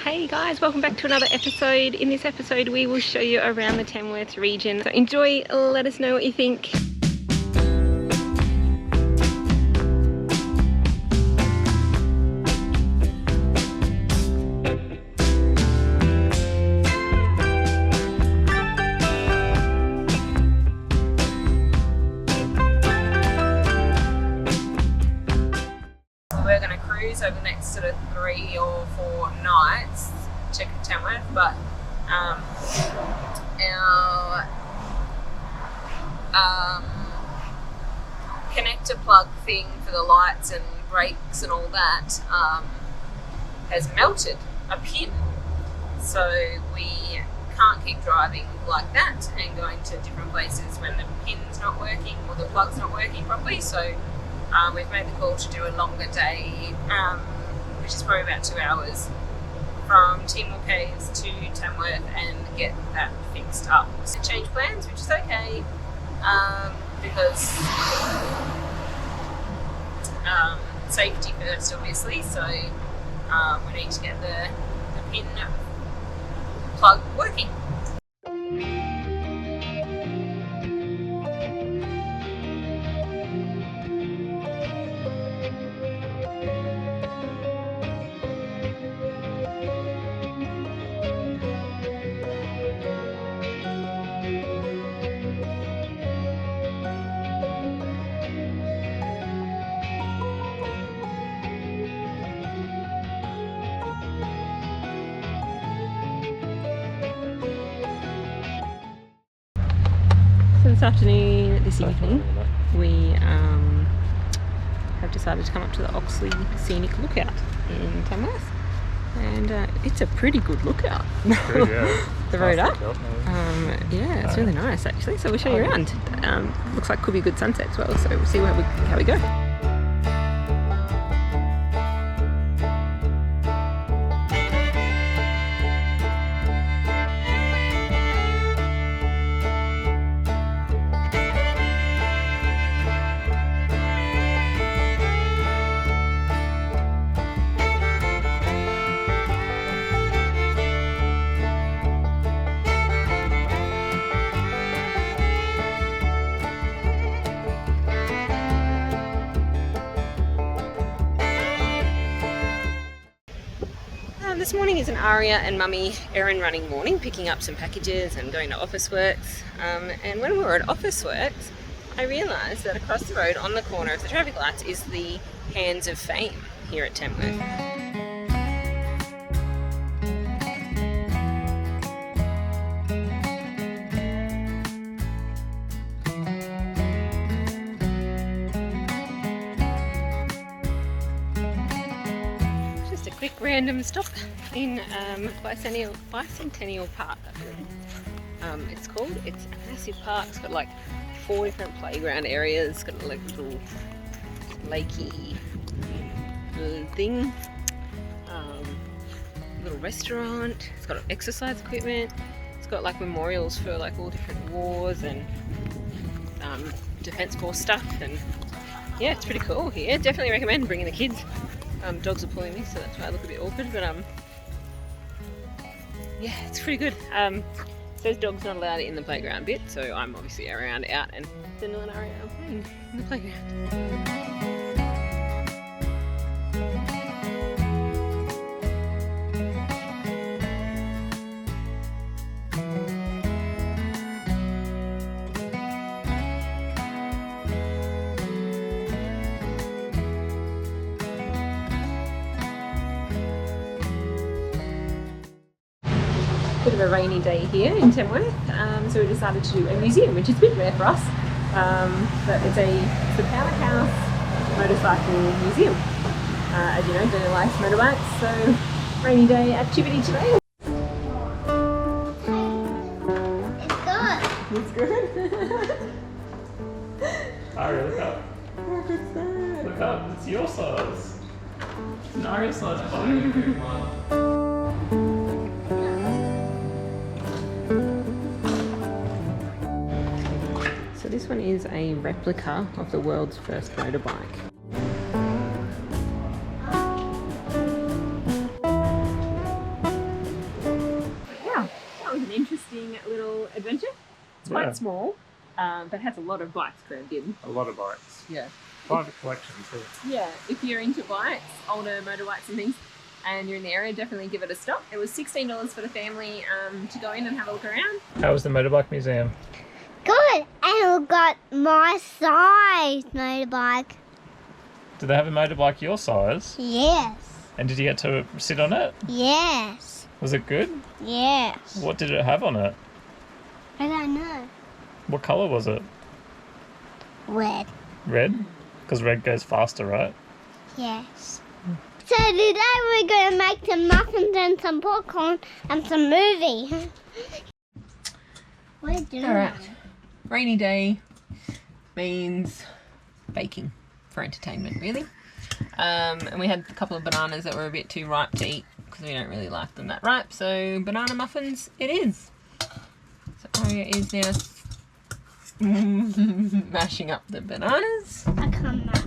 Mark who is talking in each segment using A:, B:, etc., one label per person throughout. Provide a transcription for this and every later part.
A: Hey guys, welcome back to another episode. In this episode we will show you around the Tamworth region. So enjoy, let us know what you think. We're going to cruise over the next sort of 3 or 4 nights to Tamworth, but our connector plug thing for the lights and brakes and all that has melted a pin, so we can't keep driving like that and going to different places when the pin's not working or the plug's not working properly. So we've made the call to do a longer day, which is probably about 2 hours, from Timor Caves to Tamworth and get that fixed up. So change plans, which is okay, because safety first, obviously. So we need to get the pin plug working. This evening, we have decided to come up to the Oxley Scenic Lookout in Tamworth, and it's a pretty good lookout.
B: Good, yeah.
A: The road up. Yeah, it's really nice actually, so we'll show you around. Looks like could be a good sunset as well, so we'll see how we go. This morning is an Aria and Mummy errand running morning, picking up some packages and going to Officeworks. And when we were at Officeworks, I realised that across the road on the corner of the traffic lights is the Hands of Fame here at Tamworth. Quick random stop in Bicentennial Park. It's called. It's a massive park. It's got like 4 different playground areas. It's got like a little lakey thing, little restaurant. It's got exercise equipment. It's got like memorials for like all different wars and Defence Force stuff. And yeah, it's pretty cool here. Definitely recommend bringing the kids. Dogs are pulling me, so that's why I look a bit awkward, but yeah, it's pretty good. It says dogs not allowed in the playground bit, so I'm obviously around out, and Daniel and Aria are playing in the playground. Bit of a rainy day here in Tamworth, so we decided to do a museum, which is a bit rare for us, but it's the Powerhouse Motorcycle Museum. As you know, Daniel likes motorbikes, so rainy day activity today. It's good.
B: Aria, look up.
A: Look at that.
B: Look up, it's your size. It's an Aria size bike.
A: So this one is a replica of the world's first motorbike. quite
B: Yeah.
A: small, but has a lot of bikes crammed in.
B: A lot of bikes.
A: Yeah.
B: Private collection too.
A: Yeah, if you're into bikes, older motorbikes and things, and you're in the area, definitely give it a stop. It was $16 for the family to go in and have a look around.
B: How was the motorbike museum?
C: Good. And we got my size motorbike.
B: Did they have a motorbike your size?
C: Yes.
B: And did you get to sit on it?
C: Yes.
B: Was it good?
C: Yes.
B: What did it have on it?
C: I don't know.
B: What colour was it?
C: Red.
B: Red? Because red goes faster, right?
C: Yes. So today we're going to make some muffins and some popcorn and some movie. We're doing
A: Alright. Rainy day means baking for entertainment, really. And we had a couple of bananas that were a bit too ripe to eat because we don't really like them that ripe. So banana muffins it is. So Aria is now mashing up the bananas.
C: I can't mash.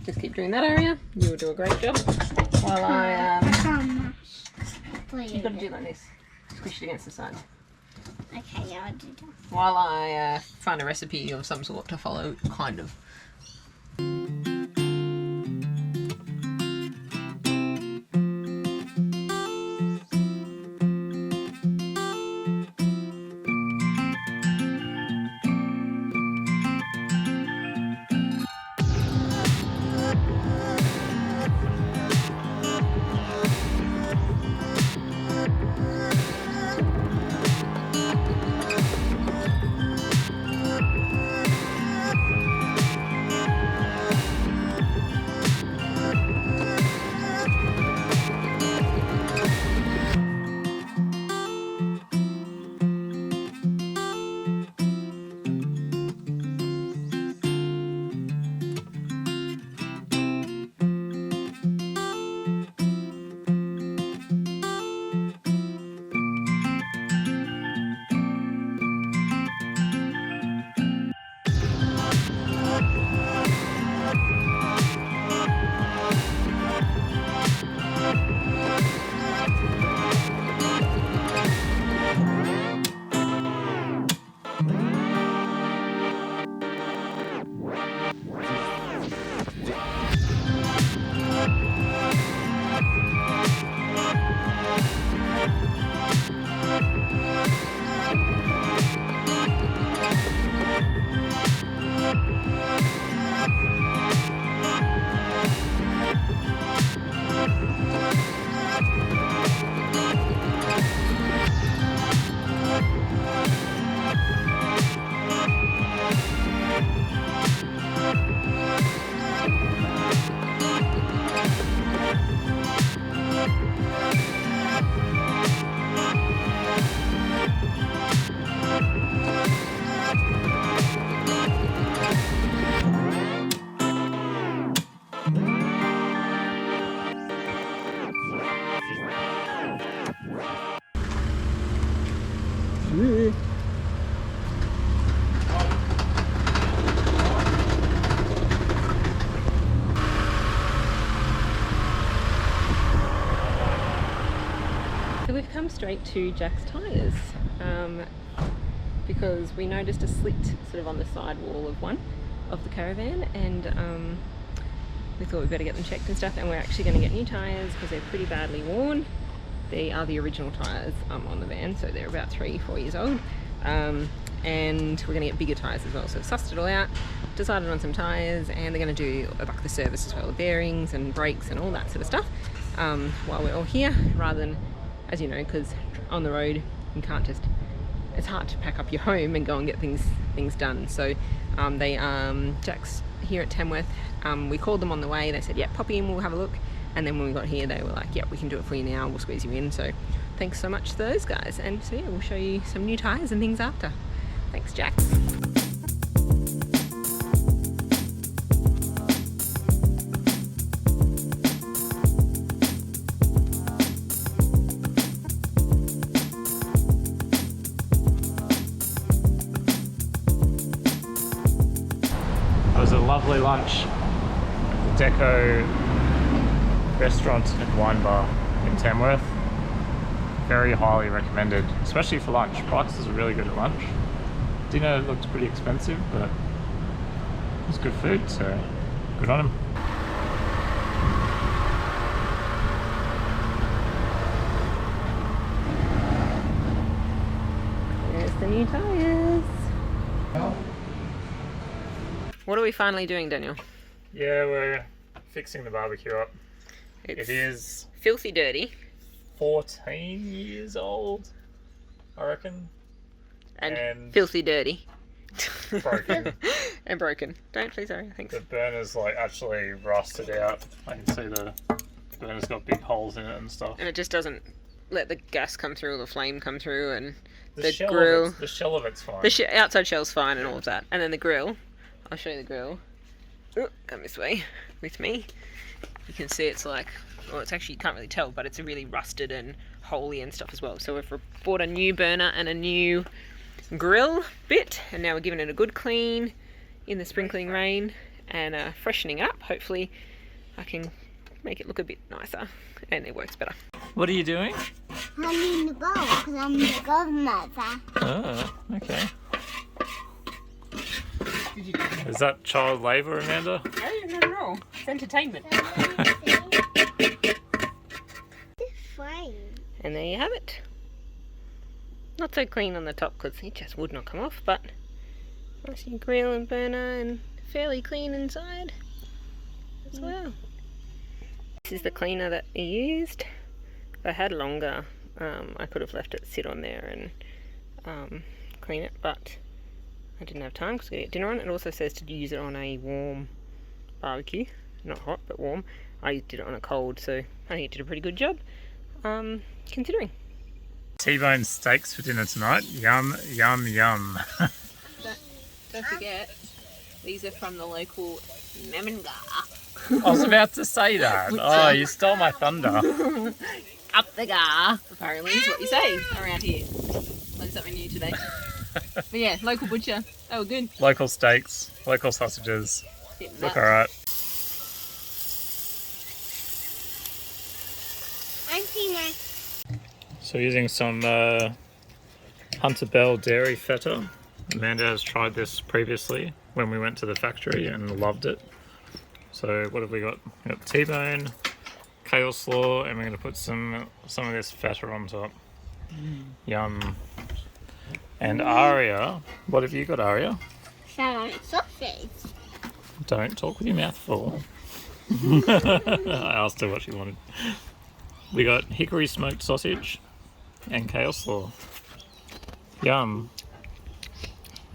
A: Just keep doing that, Aria. You will do a great job. While
C: I can't mash. Please.
A: you've got to do like this. Squish it against the sides.
C: Okay, yeah, I'll do that.
A: While I find a recipe of some sort to follow, kind of. So we've come straight to Jack's tyres because we noticed a slit sort of on the side wall of one of the Caravan, and we thought we'd better get them checked and stuff, and we're actually going to get new tyres because they're pretty badly worn. They are the original tyres on the van, so they're about 3-4 years old, and we're going to get bigger tyres as well. So sussed it all out, decided on some tyres, and they're going to do a bucket of service as well, the bearings and brakes and all that sort of stuff while we're all here, rather than, as you know, because on the road you can't just, it's hard to pack up your home and go and get things done. So Jack's here at Tamworth. We called them on the way. They said, yeah, pop in, we'll have a look. And then when we got here, they were like, yeah, we can do it for you now, we'll squeeze you in. So thanks so much to those guys. And so yeah, we'll show you some new tyres and things after. Thanks, Jack.
B: It was a lovely lunch at the Deco restaurant and wine bar in Tamworth. very highly recommended, especially for lunch. Prices are really good at lunch. Dinner looked pretty expensive, but it was good food, so good on him.
A: There's the new tyres. What are we finally doing, Daniel?
B: Yeah, we're fixing the barbecue up.
A: It
B: is
A: filthy dirty.
B: 14 years old, I reckon.
A: And filthy dirty.
B: Broken.
A: And broken. Don't please, sorry, thanks.
B: The burner's like actually rusted out. I can see the burner's got big holes in it and stuff.
A: And it just doesn't let the gas come through or the flame come through, and
B: The shell of it's fine.
A: The outside shell's fine and all of that. And then the grill, I'll show you the grill. Ooh, come this way with me. You can see it's like, well, it's actually, you can't really tell, but it's really rusted and holy and stuff as well. So we've bought a new burner and a new grill bit, and now we're giving it a good clean in the sprinkling rain and freshening it up. Hopefully I can make it look a bit nicer and it works better.
B: What are you doing?
C: I need to go because I'm the godmother.
B: Oh, okay. Is that child labour, Amanda?
A: No, not at all. It's entertainment. And there you have it. Not so clean on the top because it just would not come off, but nice new grill and burner and fairly clean inside as well. This is the cleaner that we used. If I had longer, I could have left it sit on there and clean it, but I didn't have time because I got to get dinner on. It also says to use it on a warm barbecue, not hot but warm. I did it on a cold, so I think it did a pretty good job, considering.
B: T-bone steaks for dinner tonight. Yum, yum, yum.
A: Don't forget, these are from the local Nemmingar.
B: I was about to say that. Oh, you stole my thunder.
A: Up the gar, apparently, is what you say around here. Learned something new today. But yeah, local butcher. They were good.
B: Local steaks, local sausages. Look alright. So using some Hunter Bell dairy feta. Amanda has tried this previously when we went to the factory and loved it. So what have we got? We got T-bone, kale slaw, and we're going to put some of this feta on top. Yum. And Aria, what have you got, Aria?
C: Salad sausage.
B: Don't talk with your mouth full. I asked her what she wanted. We got hickory smoked sausage and kale slaw. Yum.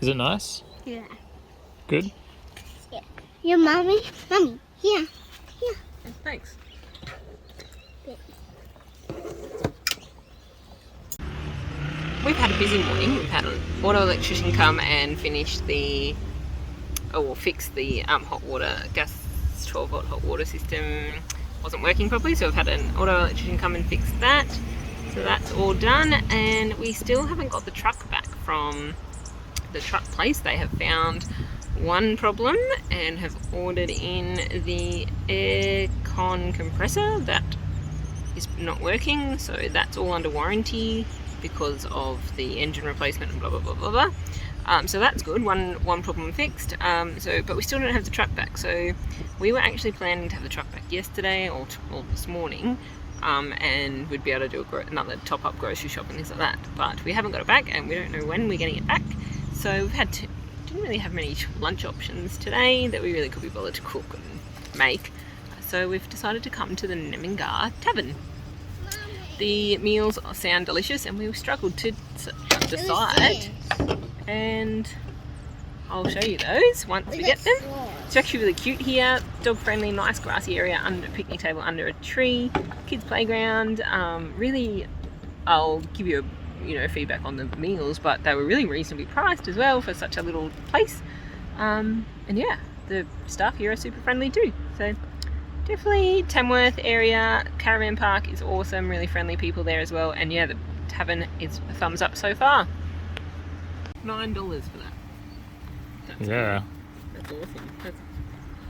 B: Is it nice?
C: Yeah.
B: Good?
C: Yeah. Your mommy? Mommy, here. Here.
A: Thanks. We've had a busy morning. We've had an auto electrician come and finish fix the hot water, gas 12 volt hot water system. Wasn't working properly, so we've had an auto electrician come and fix that. So that's all done, and we still haven't got the truck back from the truck place. They have found one problem and have ordered in the air con compressor that is not working, so that's all under warranty because of the engine replacement and blah blah blah blah blah. So that's good, one problem fixed. But we still don't have the truck back. So we were actually planning to have the truck back yesterday or this morning, and we'd be able to do another top-up grocery shop and things like that. But we haven't got it back, and we don't know when we're getting it back. So we didn't really have many lunch options today that we really could be bothered to cook and make. So we've decided to come to the Nemmingar Tavern. The meals sound delicious, and we struggled to decide. And I'll show you those once we get them. It's actually really cute here, dog friendly, nice grassy area, under a picnic table under a tree, kids playground. Really, I'll give you feedback on the meals, but they were really reasonably priced as well for such a little place. And yeah, the staff here are super friendly too. So definitely Tamworth area, Caravan Park is awesome, really friendly people there as well. And yeah, the tavern is a thumbs up so far. $9 for that. That's
B: yeah.
A: Cool. That's awesome.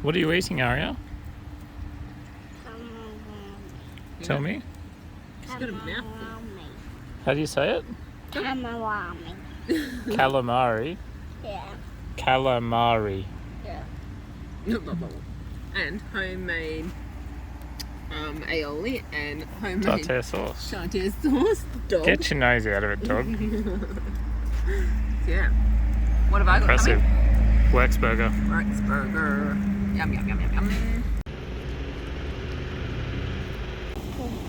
B: What are you eating, Aria? Tell me.
A: She's got a mouthful.
B: How do you say it?
C: Calamari.
B: Calamari.
C: Yeah.
B: Calamari.
A: Yeah. And homemade aioli and homemade
B: Tartare sauce.
A: tartare sauce. Dog.
B: Get your nose out of it, dog.
A: Yeah. What have I got
B: Impressive.
A: coming?
B: Works burger.
A: Rex burger. Yum, yum, yum, yum, yum.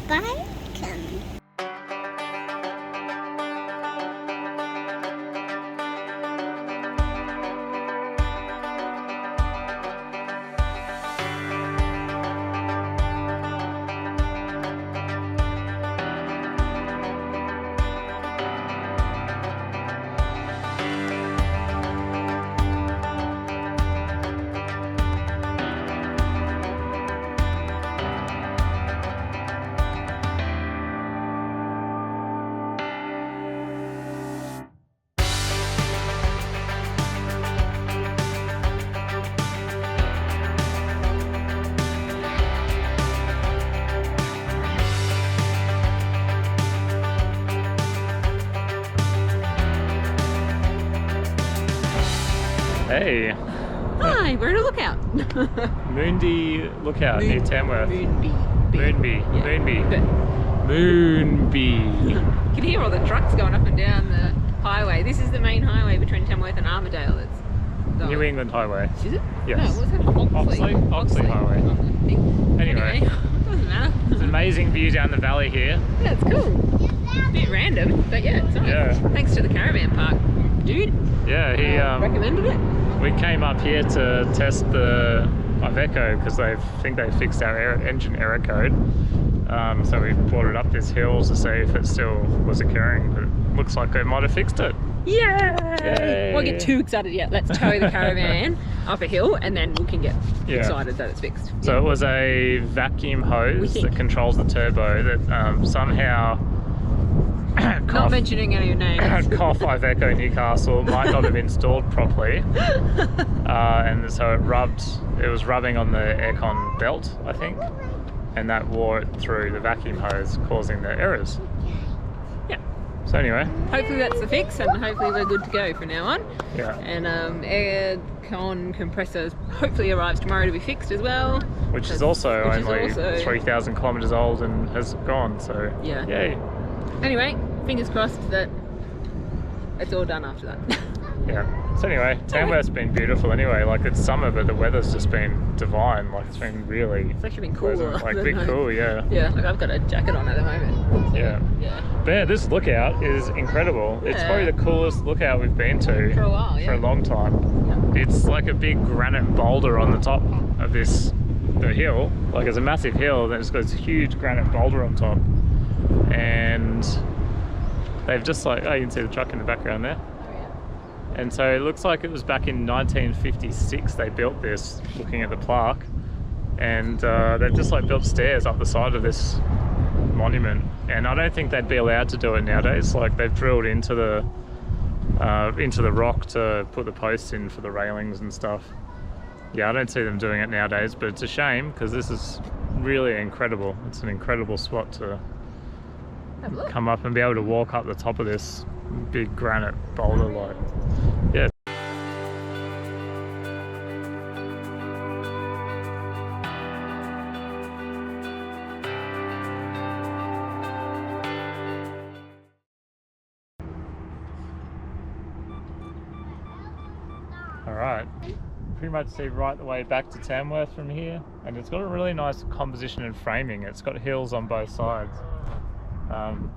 C: Bacon.
B: Hey,
A: Hi, we're at a lookout.
B: Moonbee Lookout near Tamworth.
A: Moonbee.
B: Moonbee.
A: Yeah.
B: Moonbee. Moonbee.
A: You can hear all the trucks going up and down the highway. This is the main highway between Tamworth and Armadale. That's going.
B: New England Highway.
A: Is it?
B: Yes.
A: No, what's that?
B: Oxley Highway.
A: Anyway, doesn't matter.
B: It's an amazing view down the valley here.
A: Yeah, it's cool. A bit random, but yeah, it's nice.
B: Yeah.
A: Thanks to the caravan park dude.
B: Yeah, he
A: Recommended it.
B: we came up here to test the Iveco because they think they fixed our engine error code. So we brought it up this hill to see if it still was occurring, but it looks like they might have fixed it.
A: Yay! Won't get too excited yet. Let's tow the caravan up a hill and then we can get excited that it's fixed.
B: So it was a vacuum hose that controls the turbo that somehow
A: Not mentioning any names.
B: Cough Iveco Newcastle might not have installed properly, and so it was rubbing on the aircon belt, I think, and that wore it through the vacuum hose, causing the errors.
A: Yeah.
B: So anyway,
A: Hopefully that's the fix, and hopefully we're good to go from now on.
B: yeah,
A: And aircon compressor hopefully arrives tomorrow to be fixed as well.
B: which is also only 3,000 kilometres old and has gone. So
A: Yeah.
B: yay,
A: Anyway, fingers crossed that it's all done after that.
B: yeah. So anyway, Tamworth's been beautiful anyway. Like it's summer, but the weather's just been divine. Like it's been really
A: It's actually been cooler.
B: pleasant. Like a
A: than
B: bit cool, yeah.
A: Yeah, like I've got a jacket on at the moment. So,
B: Yeah.
A: Yeah.
B: But yeah, this lookout is incredible. It's
A: Yeah.
B: probably the coolest lookout we've been to
A: For a while,
B: for a
A: yeah.
B: long time.
A: Yeah.
B: It's like a big granite boulder on the top of the hill. Like it's a massive hill, then it's got this huge granite boulder on top. And they've just you can see the truck in the background there.
A: Oh, yeah.
B: And so it looks like it was back in 1956 they built this, looking at the plaque. And they've just built stairs up the side of this monument. And I don't think they'd be allowed to do it nowadays. Like they've drilled into the rock to put the posts in for the railings and stuff. Yeah, I don't see them doing it nowadays, but it's a shame because this is really incredible. It's an incredible spot to
A: Have a look.
B: come up and be able to walk up the top of this big granite boulder. Yeah. Alright, pretty much see right the way back to Tamworth from here, and it's got a really nice composition and framing. It's got hills on both sides,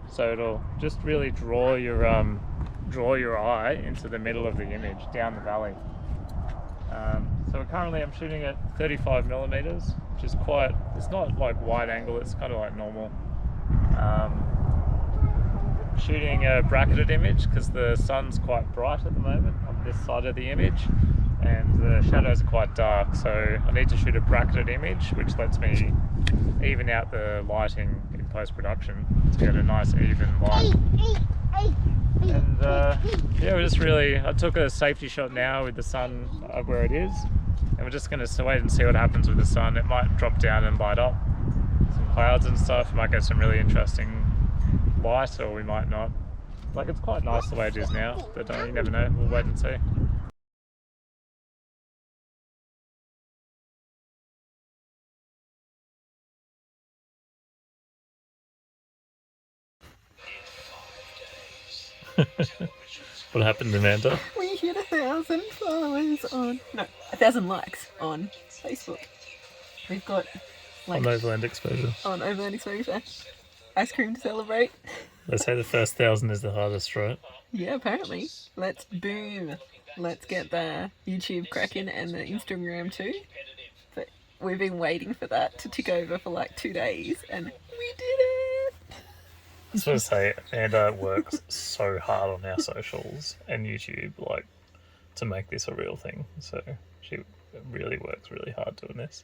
B: so it'll just really draw your eye into the middle of the image down the valley. So currently I'm shooting at 35mm, which is it's not like wide angle, it's kind of like normal. Shooting a bracketed image because the sun's quite bright at the moment on this side of the image and the shadows are quite dark, so I need to shoot a bracketed image which lets me even out the lighting in post-production to get a nice even light. And yeah, I took a safety shot now with the sun where it is, and we're just going to wait and see what happens with the sun. It might drop down and light up some clouds and stuff. Might get some really interesting light or we might not. Like, it's quite nice the way it is now, but you never know. We'll wait and see. What happened, Amanda?
D: We hit 1,000 followers on... No, 1,000 likes on Facebook. We've got, like...
B: On Overland Exposure.
D: On Overland Exposure. Ice cream to celebrate.
B: They say the first 1,000 is the hardest, right?
D: Yeah, apparently. Let's boom. Let's get the YouTube cracking and the Instagram too. But we've been waiting for that to tick over for like 2 days, and we did it!
B: I just want to say, Amanda works so hard on our socials and YouTube, like, to make this a real thing. So she really works really hard doing this.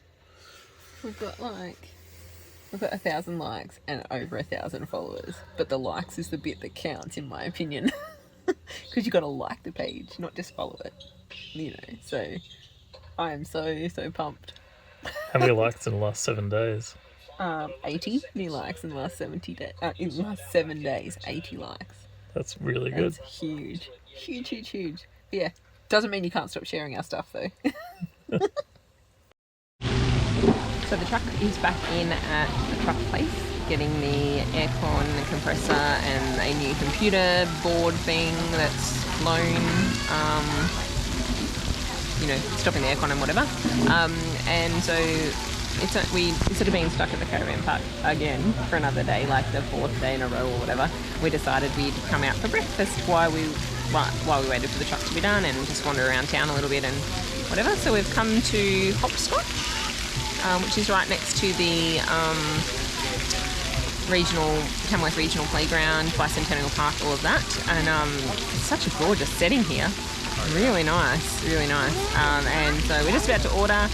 D: We've got 1,000 likes and over 1,000 followers, but the likes is the bit that counts, in my opinion, because you got to like the page, not just follow it, you know. So I am so pumped.
B: How many likes in the last 7 days?
D: 80 new likes in the last 70 days. In the last 7 days, 80 likes.
B: That's really good.
D: That's huge. But yeah, doesn't mean you can't stop sharing our stuff though. So the truck is back in at the truck place, getting the aircon compressor and a new computer board thing that's blown, you know, stopping the aircon and whatever. And so we, instead of being stuck at the caravan park again for another day, like the 4th day in a row or whatever, we decided we'd come out for breakfast while we waited for the truck to be done and just wander around town a little bit and whatever. So we've come to Hopscotch, which is right next to the Tamworth Regional Playground, Bicentennial Park, all of that. And it's such a gorgeous setting here. Really nice, really nice. And so we're just about to order,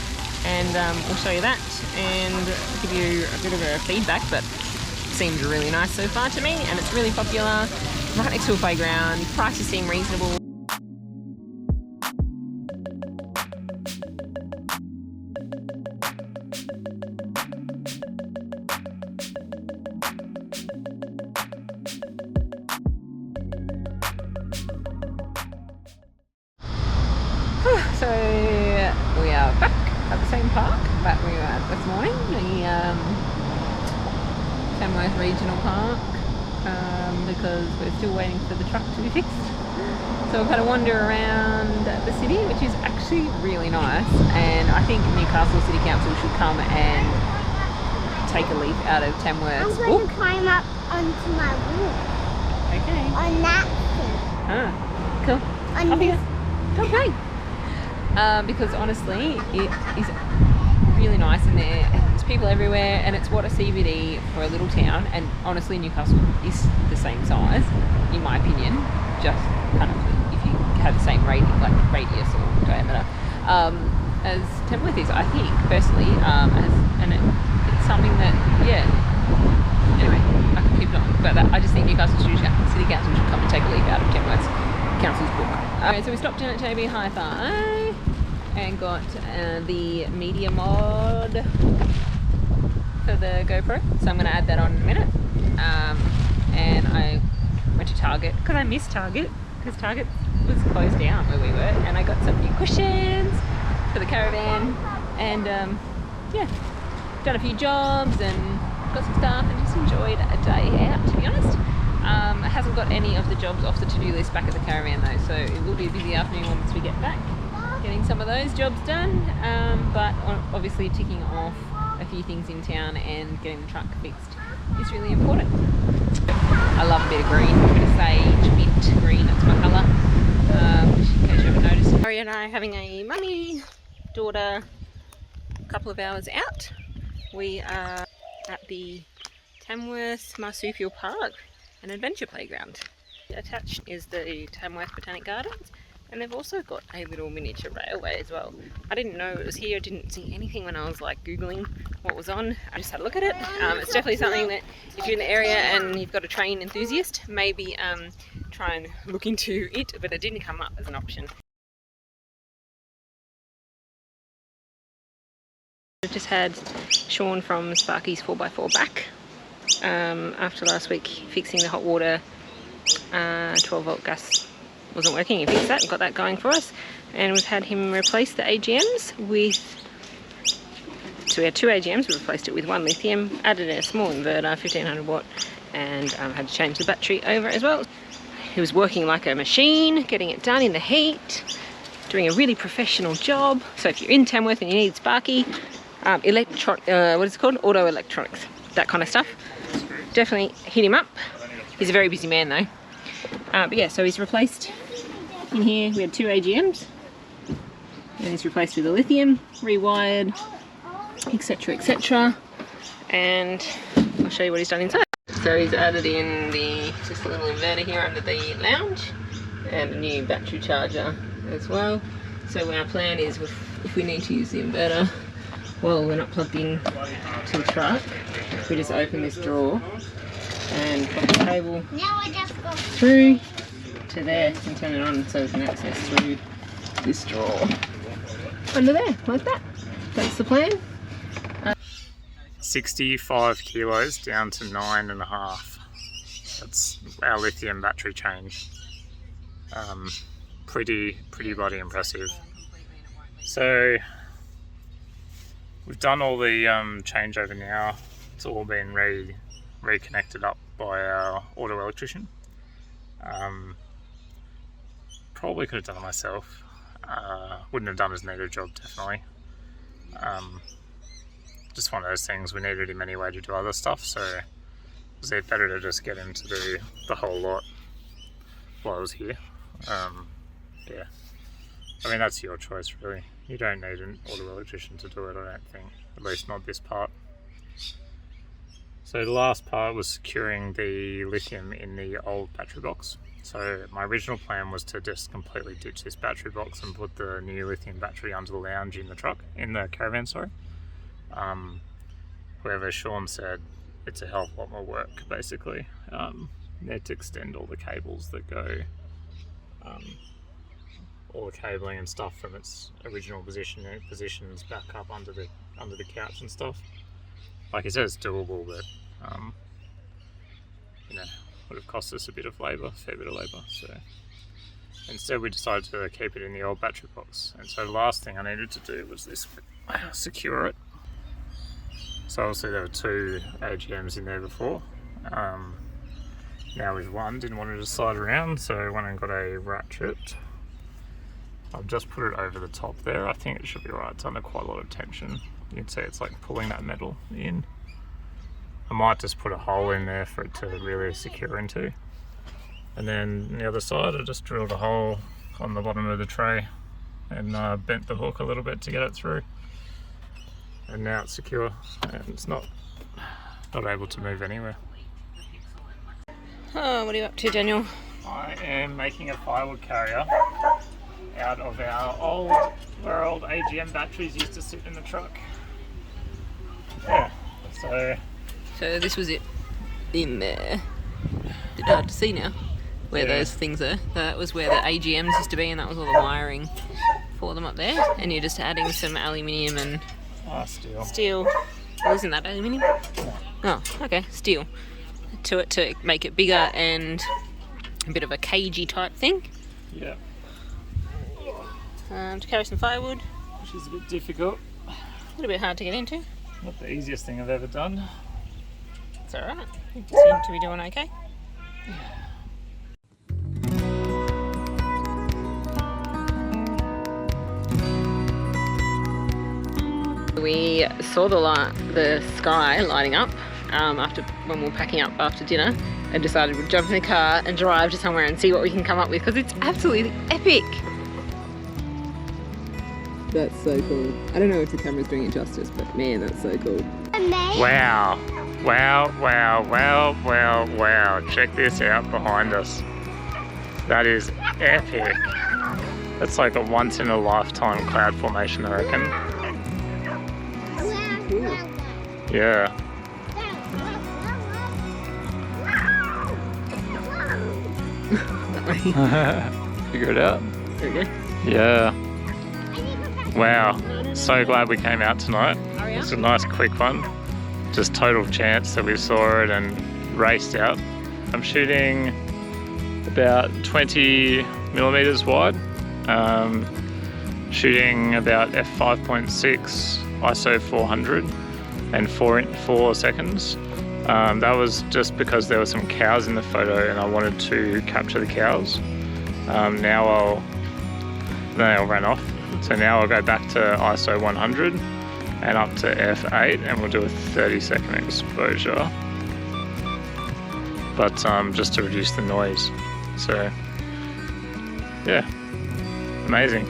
D: and we'll show you that and give you a bit of a feedback, but it seems really nice so far to me, and it's really popular, right next to a playground, prices seem reasonable. So we are back at the same park that we were at this morning, the Tamworth Regional Park, because we're still waiting for the truck to be fixed. So we've had a wander around the city, which is actually really nice, and I think Newcastle City Council should come and take a leaf out of Tamworth's book.
C: I'm going to climb up onto my roof.
D: Okay.
C: On that thing.
D: Ah, cool.
C: On this.
D: Okay. Because honestly, it is really nice in there, and there's people everywhere, and it's what a CBD for a little town. And honestly, Newcastle is the same size, in my opinion, just kind of if you have the same radius or diameter as Tamworth is, I think, personally. It's something that, yeah. Anyway, I can keep going, but I just think Newcastle City Council should come and take a leaf out of Tamworth's council's book. So we stopped in at JB Hi-Fi and got the media mod for the GoPro, so I'm going to add that on in a minute. And I went to Target because I missed Target because Target was closed down where we were, and I got some new cushions for the caravan, and yeah, done a few jobs and got some stuff and just enjoyed a day out, to be honest. I hasn't got any of the jobs off the to-do list back at the caravan though, so it will be a busy afternoon once we get back, getting some of those jobs done, but obviously ticking off a few things in town and getting the truck fixed is really important. I love a bit of green, a bit of sage, mint green, that's my colour, in case you haven't noticed. Harry and I are having a mummy-daughter couple of hours out. We are at the Tamworth Marsupial Park, an adventure playground. Attached is the Tamworth Botanic Gardens, and they've also got a little miniature railway as well. I didn't know it was here, didn't see anything when I was like googling what was on. I just had a look at it. It's definitely something that if you're in the area and you've got a train enthusiast, maybe try and look into it, but it didn't come up as an option. I've just had Sean from Sparky's 4x4 back, after last week fixing the hot water 12 volt gas wasn't working. He fixed that and got that going for us, and we've had him replace the AGMs with, so we had 2 AGMs, we replaced it with 1 lithium, added a small inverter, 1500 watt, and had to change the battery over as well. He was working like a machine, getting it done in the heat, doing a really professional job. So if you're in Tamworth and you need Sparky, what is it called? Auto electronics, that kind of stuff. Definitely hit him up. He's a very busy man though. But yeah, so he's replaced in here. We had 2 AGMs, and he's replaced with a lithium, rewired, etc, etc. And I'll show you what he's done inside. So he's added in just a little inverter here under the lounge, and a new battery charger as well. So our plan is, if we need to use the inverter while we're not plugged in to the truck, we just open this drawer and plug the cable through to there and turn it on, so we can access through this drawer under there, like that. That's the plan.
B: 65 kilos down to 9.5. That's our lithium battery change. Pretty bloody impressive. So we've done all the changeover now. It's all been reconnected up by our auto electrician. Probably could have done it myself. Wouldn't have done as neat a job, definitely. Just one of those things, we needed him anyway to do other stuff, so it was better to just get him to do the whole lot while I was here. Yeah, I mean, that's your choice really. You don't need an auto electrician to do it, I don't think, at least not this part. So the last part was securing the lithium in the old battery box. So my original plan was to just completely ditch this battery box and put the new lithium battery under the lounge in the truck, in the caravan, sorry. However, Sean said it's a hell of a lot more work, basically. Need to extend all the cables that go, all the cabling and stuff from its original position, and it positions back up under the couch and stuff. Like he said, it's doable, but you know, would have cost us a fair bit of labour. So instead, we decided to keep it in the old battery box. And so the last thing I needed to do was this: secure it. So obviously there were 2 AGMs in there before. Now we've 1, didn't want it to slide around, so I went and got a ratchet. I've just put it over the top there. I think it should be right. It's under quite a lot of tension. You can see it's like pulling that metal in. I might just put a hole in there for it to really secure into. And then on the other side, I just drilled a hole on the bottom of the tray and bent the hook a little bit to get it through. And now it's secure and it's not able to move anywhere.
D: Oh, what are you up to, Daniel?
B: I am making a firewood carrier out of our old AGM batteries used to sit in the truck. Yeah, so
D: this was it in there. Bit hard to see now where those things are. That was where the AGMs used to be, and that was all the wiring for them up there. And you're just adding some aluminium and steel. Well, isn't that aluminium?
B: No.
D: Oh, okay, steel. To it to make it bigger and a bit of a cagey type thing.
B: Yeah.
D: To carry some firewood.
B: Which is a bit difficult.
D: A little bit hard to get into.
B: Not the easiest thing I've ever done.
D: It's alright. You seem to be doing okay. We saw the sky lighting up when we were packing up after dinner, and decided we'd jump in the car and drive to somewhere and see what we can come up with, because it's absolutely epic. That's so cool. I don't know if the camera's doing it justice, but man, that's so cool.
B: Wow. Wow. Check this out behind us. That is epic. That's like a once in a lifetime cloud formation, I reckon. Yeah. Figure it out.
D: Okay.
B: Yeah. Wow. So glad we came out tonight.
D: Oh, yeah?
B: It's a nice quick one. just total chance that we saw it and raced out. I'm shooting about 20 millimeters wide, shooting about f5.6 ISO 400 and 4 seconds. That was just because there were some cows in the photo and I wanted to capture the cows. Then they all ran off. So now I'll go back to ISO 100 and up to f8 and we'll do a 30-second exposure. But just to reduce the noise. So yeah, amazing.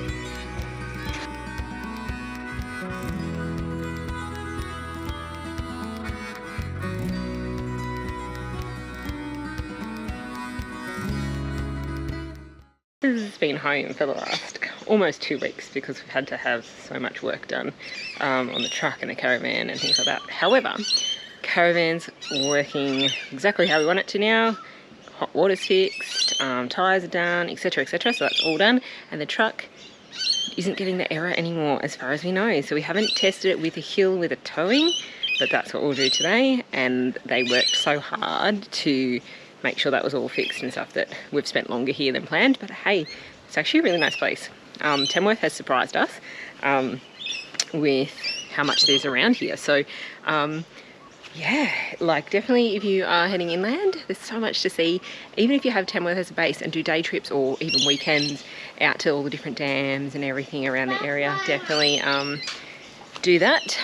D: This has been home for the last almost 2 weeks because we've had to have so much work done on the truck and the caravan and things like that. However, caravan's working exactly how we want it to now. Hot water's fixed, tyres are done, etc, etc, so that's all done, and the truck isn't getting the error anymore as far as we know. So we haven't tested it with a hill with a towing, but that's what we'll do today. And they worked so hard to make sure that was all fixed and stuff that we've spent longer here than planned. But hey, it's actually a really nice place. Tamworth has surprised us with how much there's around here. So yeah, like definitely if you are heading inland, there's so much to see. Even if you have Tamworth as a base and do day trips or even weekends out to all the different dams and everything around the area, definitely do that.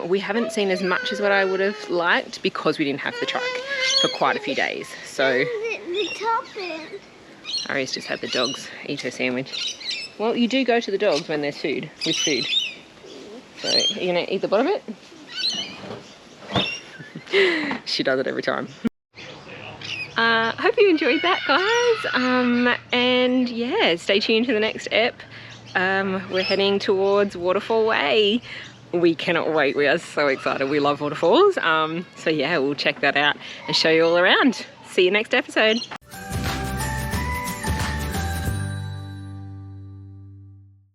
D: We haven't seen as much as what I would have liked because we didn't have the truck for quite a few days. So Ari's just had the dogs eat her sandwich. Well, you do go to the dogs when there's food, with food. So you're gonna eat the bottom of it? She does it every time. Hope you enjoyed that, guys. And yeah, stay tuned for the next ep. We're heading towards Waterfall Way. We cannot wait. We are so excited. We love waterfalls. So yeah, we'll check that out and show you all around. See you next episode.